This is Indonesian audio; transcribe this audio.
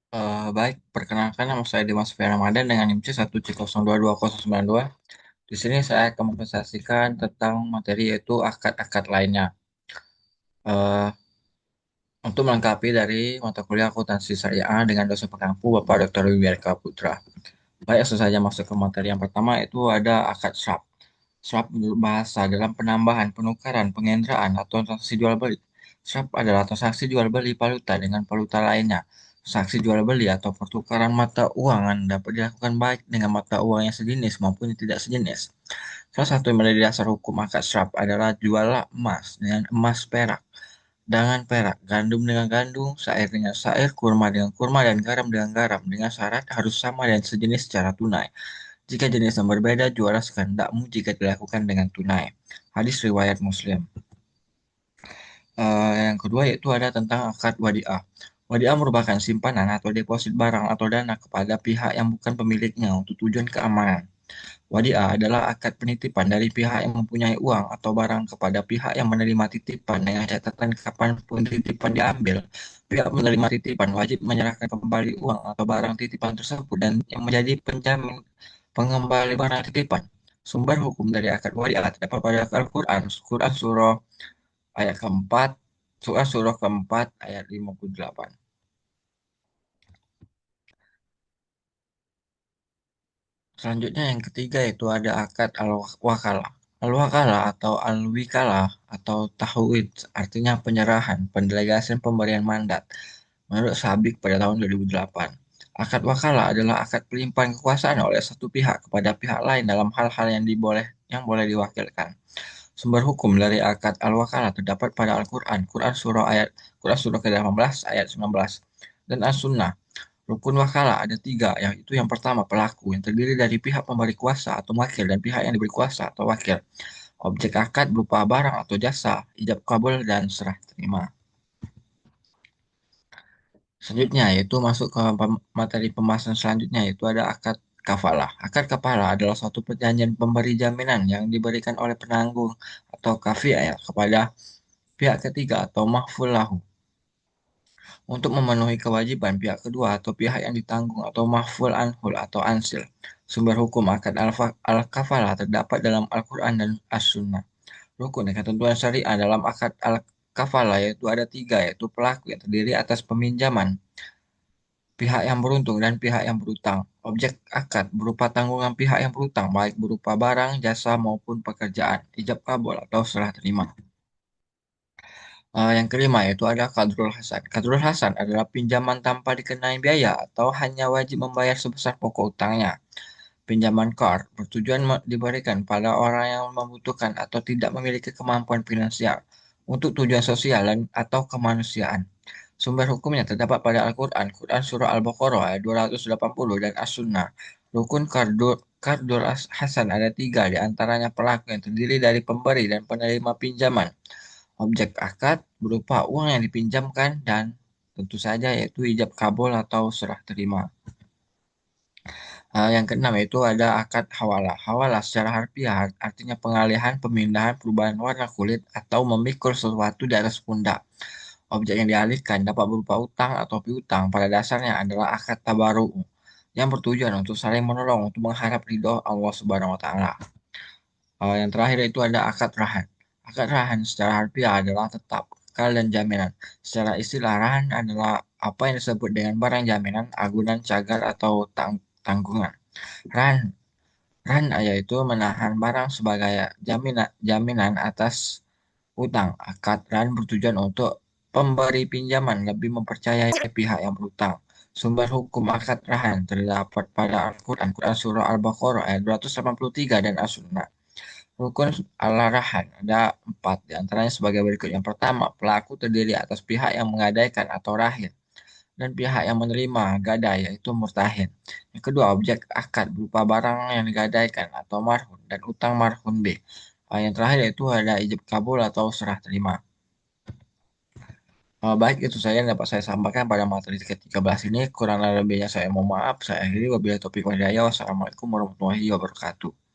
Baik, perkenalkan nama saya Dimas F. Ramadan dengan NIM C1C022092. Di sini saya akan mempresentasikan tentang materi yaitu akad-akad lainnya. Eh, untuk melengkapi dari mata kuliah akuntansi syariah dengan dosen pengampu Bapak Dr. Wibiarka Putra. Baik, langsung saja masuk ke materi yang pertama yaitu ada akad swap. Swap menurut bahasa dalam penambahan, penukaran, pengenderaan, atau transaksi jual beli. Swap adalah transaksi jual beli valuta dengan valuta lainnya. Transaksi jual beli atau pertukaran mata uang dapat dilakukan baik dengan mata uang yang sejenis maupun yang tidak sejenis. Salah satu yang menjadi dasar hukum akad swap adalah jualah emas dengan emas perak dengan perak, gandum dengan gandum, syair dengan syair, kurma dengan kurma, dan garam dengan garam, dengan syarat harus sama dan sejenis secara tunai. Jika jenis yang berbeda, jualah sekehendakmu jika dilakukan dengan tunai. Hadis riwayat Muslim. Yang kedua yaitu ada tentang akad wadiah. Wadiah merupakan simpanan atau deposit barang atau dana kepada pihak yang bukan pemiliknya untuk tujuan keamanan. Wadiah adalah akad penitipan dari pihak yang mempunyai uang atau barang kepada pihak yang menerima titipan dengan catatan kapanpun titipan diambil. Pihak menerima titipan wajib menyerahkan kembali uang atau barang titipan tersebut dan yang menjadi penjamin pengembali barang titipan. Sumber hukum dari akad wadiah terdapat pada Al-Quran, Quran surah ayat keempat, surah keempat ayat 58. Selanjutnya yang ketiga itu ada akad al-wakalah. Al-wakalah atau al-wikalah atau tahwid artinya penyerahan, pendelegasian pemberian mandat. Menurut Sabik pada tahun 2008, akad wakalah adalah akad pelimpahan kekuasaan oleh satu pihak kepada pihak lain dalam hal-hal yang boleh diwakilkan. Sumber hukum dari akad al-wakalah terdapat pada Al-Quran, Quran surah ke-18 ayat 19 dan As-Sunnah. Rukun wakalah ada tiga, yaitu yang pertama pelaku, yang terdiri dari pihak pemberi kuasa atau wakil dan pihak yang diberi kuasa atau wakil. Objek akad berupa barang atau jasa, ijab kabul dan serah terima. Selanjutnya, yaitu masuk ke materi pembahasan selanjutnya, yaitu ada akad kafalah. Akad kafalah adalah suatu perjanjian pemberi jaminan yang diberikan oleh penanggung atau kafil ya, kepada pihak ketiga atau mahful lahu untuk memenuhi kewajiban pihak kedua atau pihak yang ditanggung atau mahful anhul atau ansil. Sumber hukum akad al-kafalah terdapat dalam Al-Quran dan As-Sunnah. Rukun dan ketentuan syariah dalam akad al-kafalah yaitu ada tiga, yaitu pelaku yang terdiri atas peminjaman, pihak yang beruntung, dan pihak yang berutang. Objek akad berupa tanggungan pihak yang berutang, baik berupa barang, jasa, maupun pekerjaan, ijab kabul atau serah terima. Yang kelima yaitu ada kadrul hasan. Kadrul hasan adalah pinjaman tanpa dikenai biaya atau hanya wajib membayar sebesar pokok utangnya. Pinjaman kar bertujuan diberikan pada orang yang membutuhkan atau tidak memiliki kemampuan finansial untuk tujuan sosial atau kemanusiaan. Sumber hukumnya terdapat pada Al-Quran, Quran Surah Al-Baqarah ayat 280 dan As-Sunnah. Rukun kardul hasan ada tiga, di antaranya pelaku yang terdiri dari pemberi dan penerima pinjaman. Objek akad berupa uang yang dipinjamkan dan tentu saja yaitu ijab kabul atau serah terima. Yang keenam itu ada akad hawalah. Hawalah secara harfiah artinya pengalihan, pemindahan, perubahan warna kulit atau memikul sesuatu di atas pundak. Objek yang dialihkan dapat berupa utang atau piutang. Pada dasarnya adalah akad tabaru yang bertujuan untuk saling menolong untuk mengharap ridho Allah Subhanahu wa taala. Yang terakhir itu ada akad rahan. Akad rahan secara harfiah adalah tetap, kekal dan jaminan. Secara istilah rahan adalah apa yang disebut dengan barang jaminan, agunan, cagar atau tanggungan. Rahan, rahan yaitu menahan barang sebagai jaminan atas utang. Akad rahan bertujuan untuk pemberi pinjaman lebih mempercayai pihak yang berutang. Sumber hukum akad rahan terdapat pada Al-Quran, Quran Surah Al-Baqarah ayat 283 dan As-Sunnah. Rukun al-rahan ada empat, diantaranya sebagai berikut. Yang pertama, pelaku terdiri atas pihak yang menggadaikan atau rahin dan pihak yang menerima gadai yaitu murtahin. Yang kedua, objek akad berupa barang yang digadaikan atau marhun dan utang marhun B. Yang terakhir yaitu ada ijab kabul atau serah terima. Baik, itu saja yang dapat saya sampaikan pada materi ke-13 ini. Kurang lebihnya saya mohon maaf. Saya akhiri wabillahi taufiq wal hidayah. Wassalamualaikum warahmatullahi wabarakatuh.